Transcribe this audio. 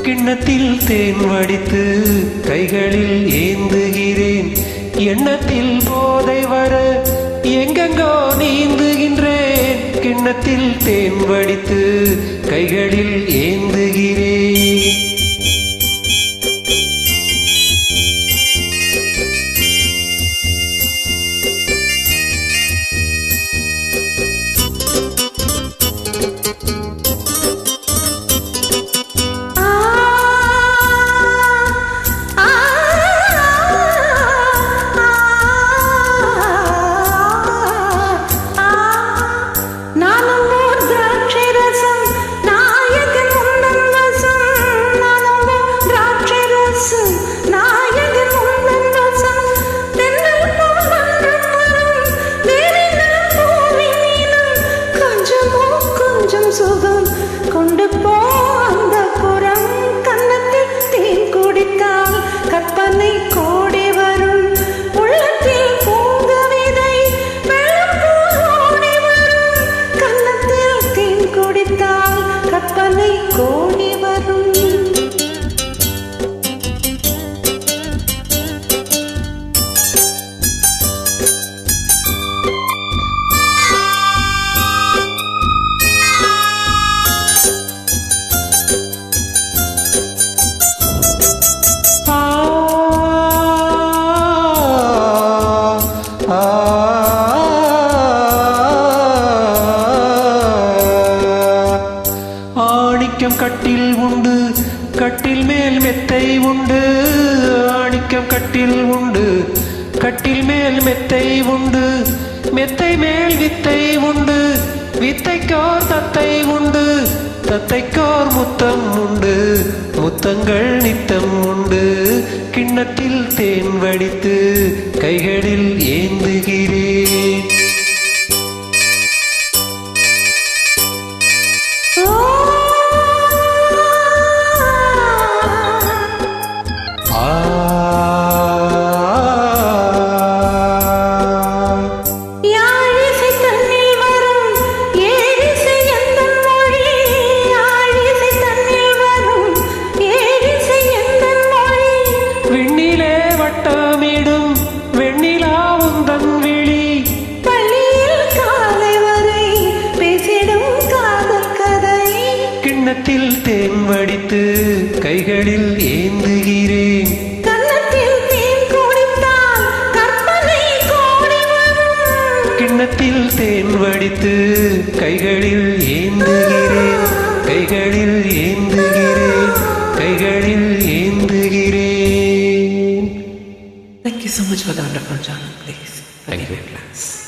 கிண்ணத்தில் தேன் வடித்து கைகளில் ஏந்துகிறேன். எண்ணத்தில் போதை வர எங்கெங்கோ நீந்துகின்றேன். கிண்ணத்தில் தேன் வடித்து கைகளில் ஏந்துகிறேன். சுகம் கொண்டு போ அந்த புறம். கன்னத்தில் தேன் குடித்தால் கற்பனை கோடி வரும். உள்ளத்தில் பூங்க விதை வெள்ளம் ஓடி வரும். கன்னத்தில் தேன் குடித்தால் கற்பனை கோடி வரும். ஆணிக்கம் கட்டில் உண்டு, கட்டில் மேல் மெத்தை உண்டு. ஆணிக்கம் கட்டில் உண்டு, கட்டில் மேல் மெத்தை உண்டு. மெத்தை மேல் வித்தை உண்டு, வித்தைக்கோர் தத்தை உண்டு. தத்தைக்கோர் முத்தம் உண்டு, முத்தங்கள் நித்தம் உண்டு. கிண்ணத்தில் தேன் வடித்து கைகளில் ஏந்துகிறேன். கிண்ணத்தில் தேன் வடித்து கைகளில் ஏந்துகிறேன். கன்னத்தில் தேன் குடித்தால் கற்பனை கோடி வரும். கிண்ணத்தில் தேன் வடித்து கைகளில் ஏந்துகிறேன். கைகளில் ஏந்துகிறேன். கைகளில் ஏந்துகிறேன். Thank you so much for the wonderful journey. Please forgive me, class.